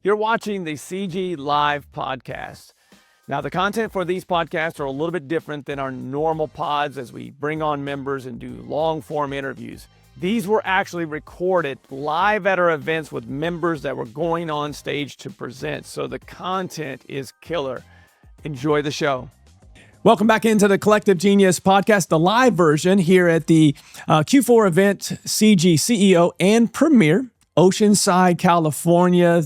You're watching the CG Live podcast. Now, the content for these podcasts are a little bit different than our normal pods as we bring on members and do long-form interviews. These were actually recorded live at our events with members that were going on stage to present. So the content is killer. Enjoy the show. Welcome back into the Collective Genius podcast, the live version here at the Q4 event, CG CEO and Premier, Oceanside, California.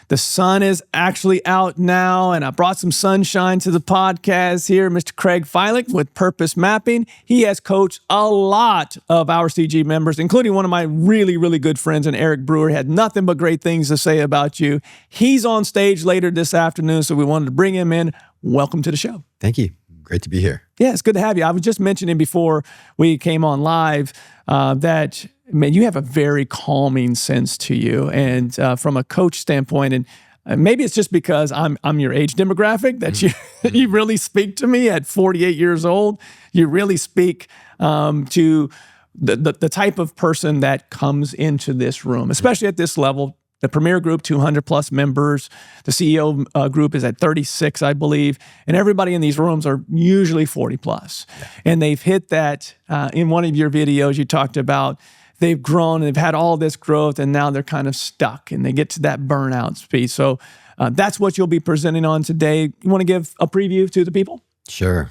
The sun is actually out now, and I brought some sunshine to the podcast here. Mr. Craig Filek with Purpose Mapping. He has coached a lot of our CG members, including one of my really, really good friends, and Eric Brewer. He had nothing but great things to say about you. He's on stage later this afternoon, so we wanted to bring him in. Welcome to the show. Thank you. Great to be here. Yeah, it's good to have you. I was just mentioning before we came on live that, man, you have a very calming sense to you. And from a coach standpoint, and maybe it's just because I'm your age demographic that you really speak to me at 48 years old. You really speak to the type of person that comes into this room, especially at this level. The Premier Group, 200 plus members. The CEO group is at 36, I believe. And everybody in these rooms are usually 40 plus. Yeah. And they've hit that, in one of your videos, you talked about they've grown and they've had all this growth and now they're kind of stuck and they get to that burnout speed. So that's what you'll be presenting on today. You want to give a preview to the people? Sure.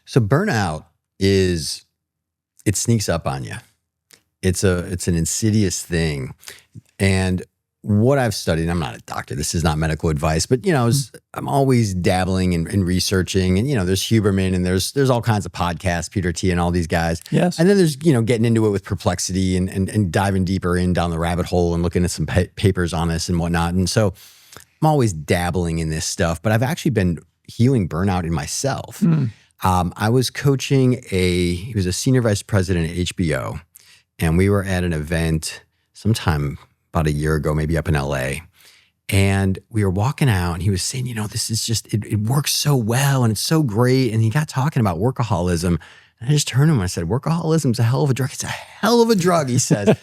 So burnout it sneaks up on you. It's an insidious thing. And what I've studied, I'm not a doctor, this is not medical advice, but I'm always dabbling and researching, and there's Huberman and there's all kinds of podcasts, Peter T and all these guys. Yes. And then there's getting into it with Perplexity and diving deeper down the rabbit hole and looking at some papers on this and whatnot. And so I'm always dabbling in this stuff, but I've actually been healing burnout in myself. I was coaching he was a senior vice president at HBO, and we were at an event sometime about a year ago, maybe up in LA. And we were walking out and he was saying, this is just, it works so well and it's so great. And he got talking about workaholism. And I just turned to him and I said, workaholism's a hell of a drug. It's a hell of a drug, he says.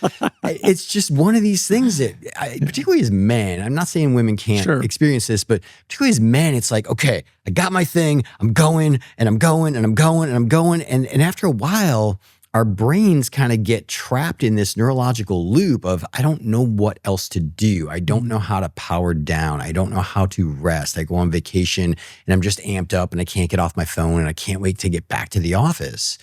It's just one of these things that, particularly as men, I'm not saying women can't experience this, but particularly as men, it's like, okay, I got my thing, I'm going and I'm going and I'm going and I'm going. And after a while, our brains kind of get trapped in this neurological loop of, I don't know what else to do. I don't know how to power down. I don't know how to rest. I go on vacation and I'm just amped up and I can't get off my phone and I can't wait to get back to the office.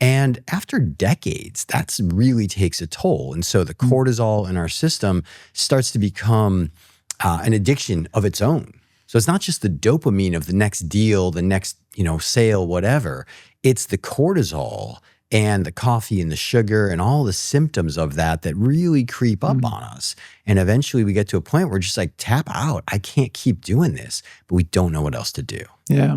And after decades, that really takes a toll. And so the cortisol in our system starts to become an addiction of its own. So it's not just the dopamine of the next deal, the next, sale, whatever. It's the cortisol and the coffee and the sugar and all the symptoms of that really creep up on us. And eventually we get to a point where we're just like, tap out. I can't keep doing this, but we don't know what else to do. Yeah.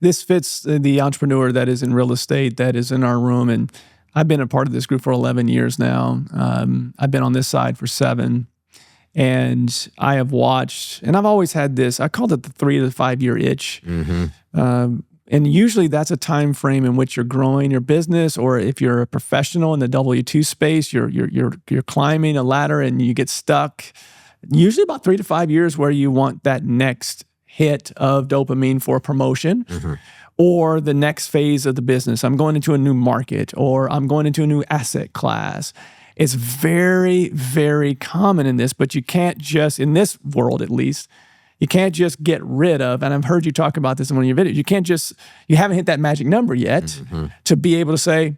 This fits the entrepreneur that is in real estate that is in our room. And I've been a part of this group for 11 years now. I've been on this side for 7. And I have watched, and I've always had this, I called it the 3 to 5 year itch. And usually that's a time frame in which you're growing your business, or if you're a professional in the W-2 space, you're climbing a ladder and you get stuck. Usually about 3 to 5 years where you want that next hit of dopamine for a promotion, or the next phase of the business. I'm going into a new market, or I'm going into a new asset class. It's very, very common in this, but you can't just, in this world at least, you can't just get rid of, and I've heard you talk about this in one of your videos, you haven't hit that magic number yet to be able to say,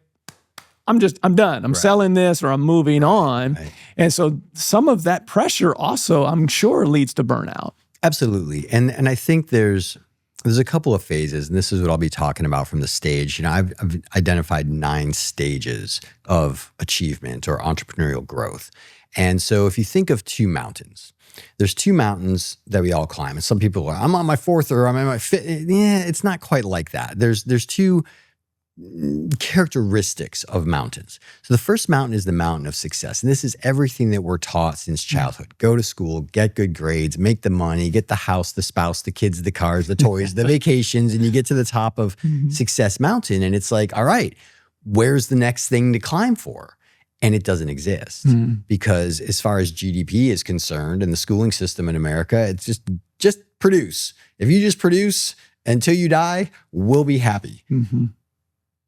I'm done. I'm selling this or I'm moving on. Right. And so some of that pressure also, I'm sure, leads to burnout. Absolutely. And I think there's a couple of phases, and this is what I'll be talking about from the stage. I've identified 9 stages of achievement or entrepreneurial growth. And so if you think of 2 mountains, there's 2 mountains that we all climb. And some people are, I'm on my 4th or I'm on my 5th. Yeah, it's not quite like that. There's 2 characteristics of mountains. So the first mountain is the mountain of success. And this is everything that we're taught since childhood. Go to school, get good grades, make the money, get the house, the spouse, the kids, the cars, the toys, the vacations, and you get to the top of Success Mountain. And it's like, all right, where's the next thing to climb for? And it doesn't exist because as far as GDP is concerned and the schooling system in America, it's just produce. If you just produce until you die, we'll be happy.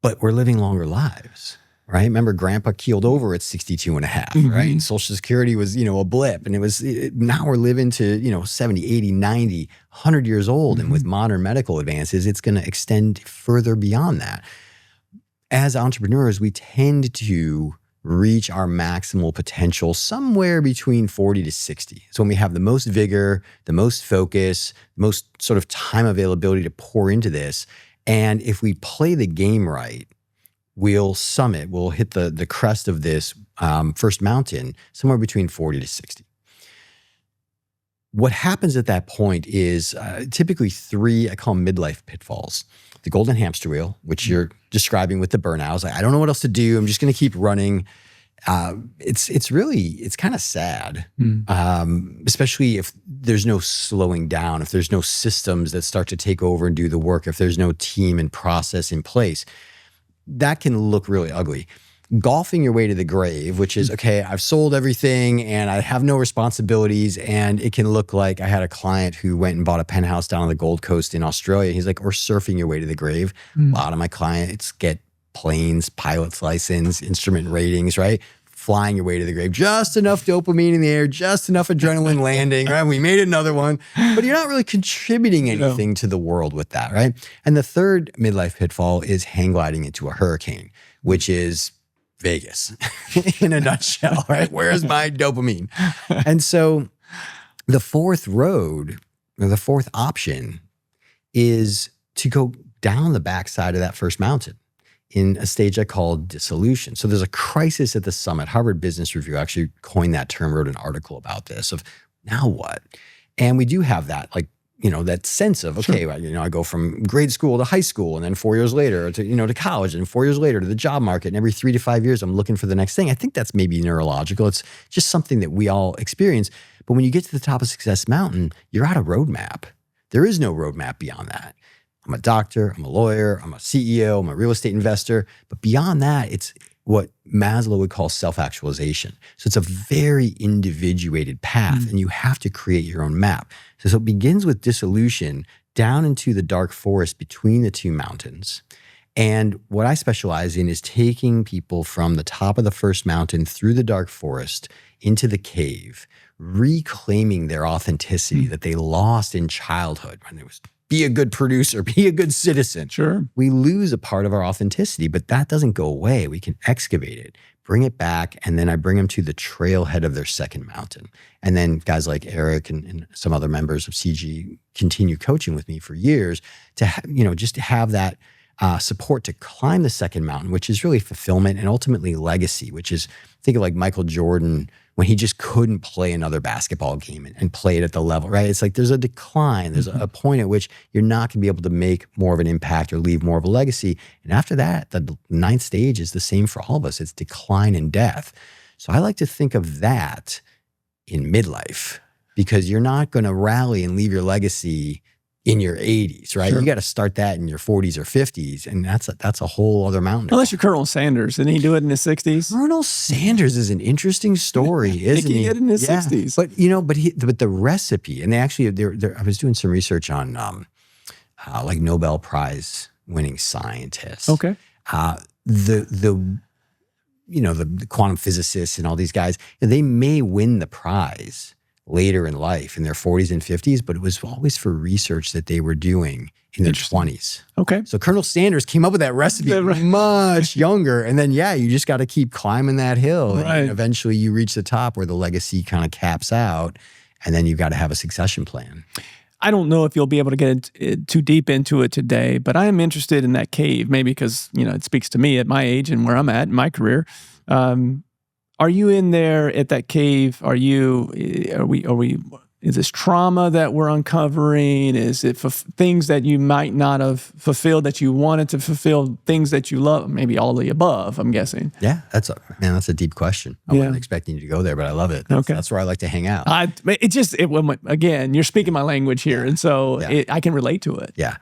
But we're living longer lives, right? Remember, grandpa keeled over at 62 and a half, right? And Social Security was, a blip. And now we're living to, 70, 80, 90, 100 years old. And with modern medical advances, it's going to extend further beyond that. As entrepreneurs, we tend to reach our maximal potential somewhere between 40 to 60. So when we have the most vigor, the most focus, most sort of time availability to pour into this. And if we play the game right, we'll hit the crest of this first mountain somewhere between 40 to 60. What happens at that point is typically 3, I call them midlife pitfalls. The golden hamster wheel, which you're describing with the burnout. It's like, I don't know what else to do. I'm just going to keep running. It's kind of sad, especially if there's no slowing down, if there's no systems that start to take over and do the work, if there's no team and process in place. That can look really ugly. Golfing your way to the grave, which is, okay, I've sold everything and I have no responsibilities. And it can look like I had a client who went and bought a penthouse down on the Gold Coast in Australia. He's like, or surfing your way to the grave. A lot of my clients get planes, pilot's license, instrument ratings, right? Flying your way to the grave. Just enough dopamine in the air, just enough adrenaline landing, right? We made another one, but you're not really contributing anything to the world with that, right? And the third midlife pitfall is hang gliding into a hurricane, which is Vegas in a nutshell, right? Where's my dopamine? And so the fourth road, or the fourth option, is to go down the backside of that first mountain in a stage I call dissolution. So there's a crisis at the summit. Harvard Business Review actually coined that term, wrote an article about this of now what? And we do have that, that sense of, okay, I go from grade school to high school and then 4 years later to college and 4 years later to the job market. And every 3 to 5 years, I'm looking for the next thing. I think that's maybe neurological. It's just something that we all experience. But when you get to the top of Success Mountain, you're out of roadmap. There is no roadmap beyond that. I'm a doctor, I'm a lawyer, I'm a CEO, I'm a real estate investor. But beyond that, it's what Maslow would call self-actualization. So it's a very individuated path and you have to create your own map. So it begins with dissolution down into the dark forest between the two mountains. And what I specialize in is taking people from the top of the first mountain through the dark forest into the cave, reclaiming their authenticity that they lost in childhood when it was be a good producer, be a good citizen. Sure. We lose a part of our authenticity, but that doesn't go away. We can excavate it, bring it back, and then I bring them to the trailhead of their second mountain. And then guys like Eric and some other members of CG continue coaching with me for years to, just to have that support to climb the second mountain, which is really fulfillment and ultimately legacy, which is, think of like Michael Jordan when he just couldn't play another basketball game and play it at the level, right? It's like there's a decline. There's a point at which you're not going to be able to make more of an impact or leave more of a legacy. And after that, the ninth stage is the same for all of us. It's decline and death. So I like to think of that in midlife because you're not going to rally and leave your legacy in your 80s, right? Sure. You got to start that in your 40s or 50s, and that's a whole other mountain. Unless you're Colonel Sanders, didn't he do it in his 60s? Colonel Sanders is an interesting story, isn't he? He did it in his 60s. But the recipe, and they actually, I was doing some research on like Nobel Prize winning scientists. Okay. The quantum physicists and all these guys, they may win the prize later in life in their 40s and 50s, but it was always for research that they were doing in their 20s. Okay. So Colonel Sanders came up with that recipe much younger. And then, you just got to keep climbing that hill. Right. And eventually you reach the top where the legacy kind of caps out. And then you've got to have a succession plan. I don't know if you'll be able to get too deep into it today, but I am interested in that cave, maybe because, it speaks to me at my age and where I'm at in my career. Are you in there at that cave? Are we, is this trauma that we're uncovering? Is it things that you might not have fulfilled that you wanted to fulfill, things that you love? Maybe all of the above, I'm guessing. Yeah, that's a deep question. I wasn't expecting you to go there, but I love it. That's where I like to hang out. Again, you're speaking my language here. And so I can relate to it. Yeah.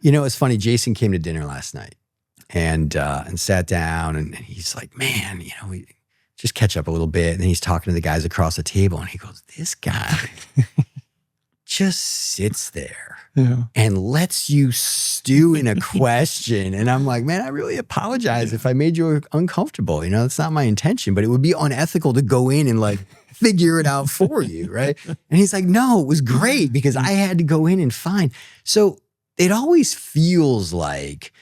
It's funny. Jason came to dinner last night and sat down and he's like, man, just catch up a little bit. And then he's talking to the guys across the table and he goes, this guy just sits there and lets you stew in a question. And I'm like, man, I really apologize if I made you uncomfortable. You know, that's not my intention, but it would be unethical to go in and like figure it out for you, right? And he's like, no, it was great because I had to go in and find. So it always feels like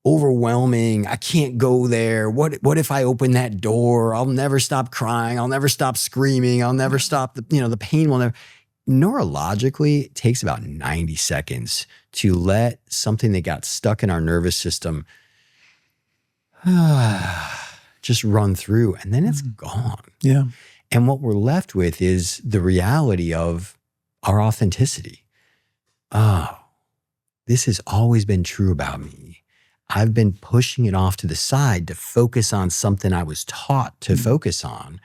overwhelming. I can't go there. What if I open that door? I'll never stop crying. I'll never stop screaming. I'll never stop. The pain will never. Neurologically, it takes about 90 seconds to let something that got stuck in our nervous system just run through, and then it's gone. Yeah. And what we're left with is the reality of our authenticity. Oh, this has always been true about me. I've been pushing it off to the side to focus on something I was taught to focus on.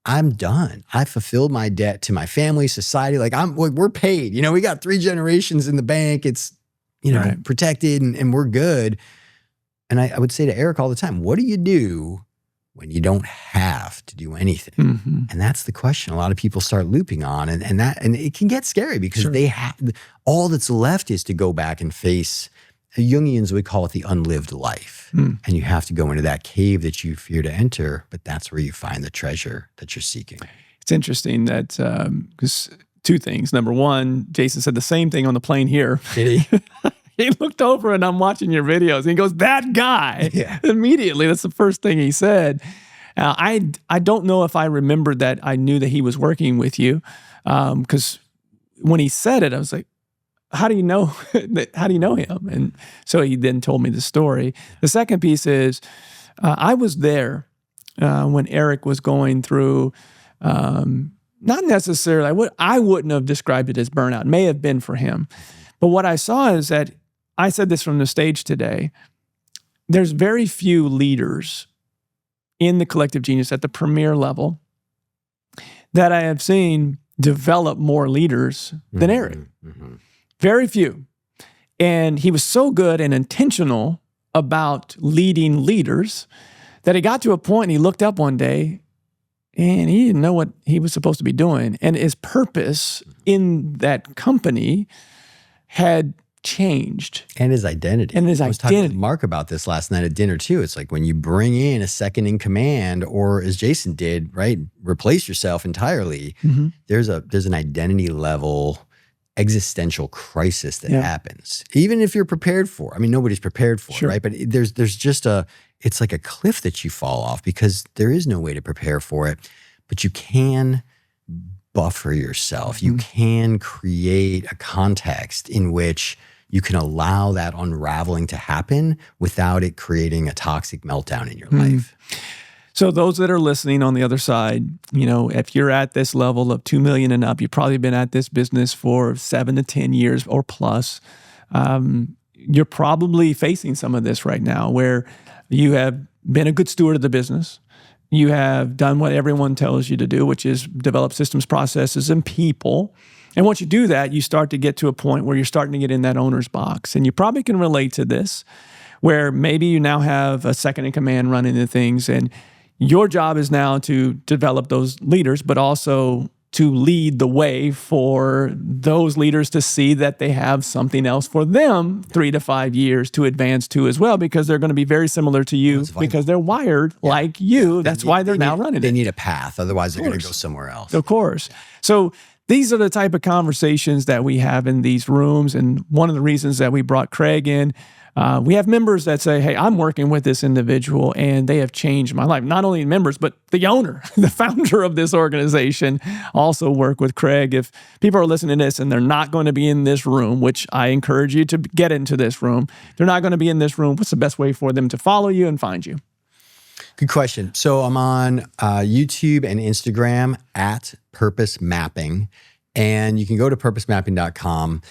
I'm done. I fulfilled my debt to my family, society. Like we're paid. You know, we got 3 generations in the bank. It's, protected and we're good. And I would say to Eric all the time, what do you do when you don't have to do anything? Mm-hmm. And that's the question a lot of people start looping on. And it can get scary because they have, all that's left is to go back and face, Jungians would call it the unlived life. And you have to go into that cave that you fear to enter, but that's where you find the treasure that you're seeking. It's interesting that, because 2 things. Number one, Jason said the same thing on the plane here. Did he? He looked over and I'm watching your videos and he goes, that guy. Yeah. Immediately, that's the first thing he said. I don't know if I remembered that I knew that he was working with you, because when he said it, I was like, how do you know? How do you know him? And so he then told me the story. The second piece is, I was there when Eric was going through, not necessarily, I wouldn't have described it as burnout. It may have been for him. But what I saw is that, I said this from the stage today, there's very few leaders in the collective genius at the premier level that I have seen develop more leaders than Eric. Mm-hmm. Very few. And he was so good and intentional about leading leaders that he got to a point and he looked up one day and he didn't know what he was supposed to be doing. And his purpose in that company had changed. And his identity. And his I was talking identity. with Mark about this last night at dinner too. It's like when you bring in a second in command, or as Jason did, right, replace yourself entirely, there's an identity level existential crisis that happens, even if you're prepared for. I mean, nobody's prepared for it, right? But there's just it's like a cliff that you fall off because there is no way to prepare for it. But you can buffer yourself. You can create a context in which you can allow that unraveling to happen without it creating a toxic meltdown in your life. So those that are listening on the other side, if you're at this level of 2 million and up, you've probably been at this business for 7 to 10 years or plus. You're probably facing some of this right now where you have been a good steward of the business. You have done what everyone tells you to do, which is develop systems, processes, and people. And once you do that, you start to get to a point where you're starting to get in that owner's box. And you probably can relate to this, where maybe you now have a second in command running the things, and your job is now to develop those leaders, but also to lead the way for those leaders to see that they have something else for them 3 to 5 years to advance to as well, because they're going to be very similar to you because they're wired like you. That's why they're now running it. They need a path. Otherwise, they're going to go somewhere else. Of course. So these are the type of conversations that we have in these rooms. And one of the reasons that we brought Craig in, we have members that say, hey, I'm working with this individual and they have changed my life. Not only members, but the owner, the founder of this organization also work with Craig. If people are listening to this and they're not going to be in this room, which I encourage you to get into this room, they're not going to be in this room, what's the best way for them to follow you and find you? Good question. So I'm on YouTube and Instagram at Purpose Mapping, and you can go to purposemapping.com.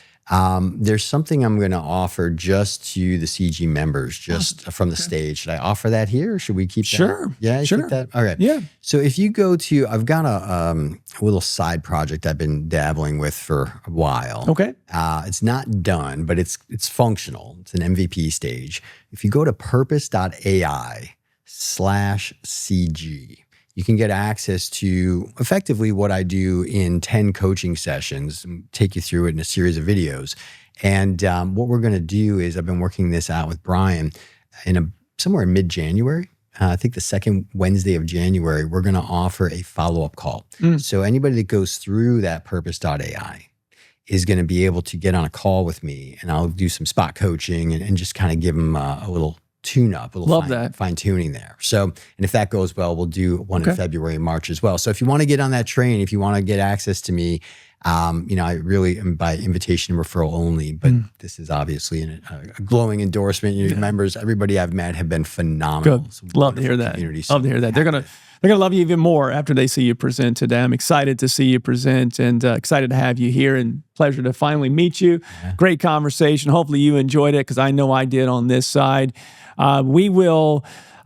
There's something I'm going to offer just to the CG members, just from the stage. Should I offer that here, or should we keep that? Sure. Yeah, sure. Keep that? All right. Yeah. So if you go to, I've got a little side project I've been dabbling with for a while. Okay. It's not done, but it's functional. It's an MVP stage. If you go to purpose.ai/CG, you can get access to effectively what I do in 10 coaching sessions, and take you through it in a series of videos. And what we're going to do is, I've been working this out with Brian somewhere in mid-January. I think the second Wednesday of January, we're going to offer a follow-up call. So anybody that goes through that purpose.ai is going to be able to get on a call with me, and I'll do some spot coaching and just kind of give them a little tune-up, a little fine-tuning there. So, and if that goes well, we'll do one in February and March as well. So if you want to get on that train, if you want to get access to me, I really am by invitation and referral only, but this is obviously a glowing endorsement. Your members, everybody I've met have been phenomenal. Good. Love to hear that. Love to hear that. They're gonna love you even more after they see you present today. I'm excited to see you present, and excited to have you here, and pleasure to finally meet you. Yeah. Great conversation. Hopefully you enjoyed it, because I know I did on this side. I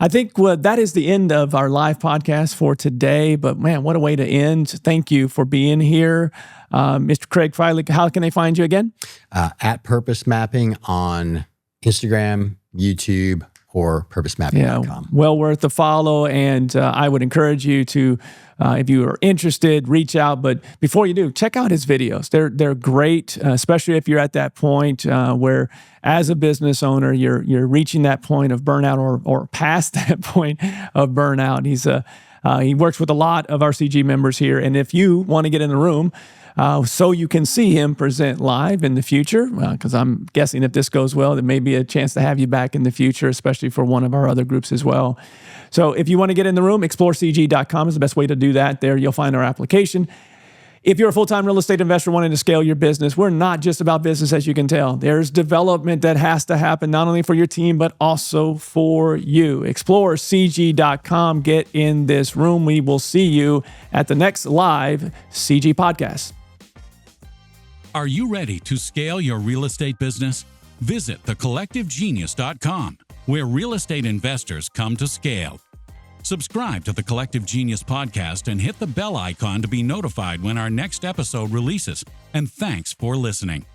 think that is the end of our live podcast for today, but man, what a way to end. Thank you for being here. Mr. Craig Filek, how can they find you again? At Purpose Mapping on Instagram, YouTube, or purposemapping.com. Well worth the follow, and I would encourage you to, if you are interested, reach out. But before you do, check out his videos. They're great, especially if you're at that point where, as a business owner, you're reaching that point of burnout or past that point of burnout. He works with a lot of our CG members here, and if you want to get in the room, so you can see him present live in the future, because I'm guessing if this goes well, there may be a chance to have you back in the future, especially for one of our other groups as well. So if you want to get in the room, explorecg.com is the best way to do that. There you'll find our application. If you're a full-time real estate investor wanting to scale your business, we're not just about business, as you can tell. There's development that has to happen, not only for your team, but also for you. explorecg.com. Get in this room. We will see you at the next live CG podcast. Are you ready to scale your real estate business? Visit thecollectivegenius.com, where real estate investors come to scale. Subscribe to the Collective Genius podcast and hit the bell icon to be notified when our next episode releases. And thanks for listening.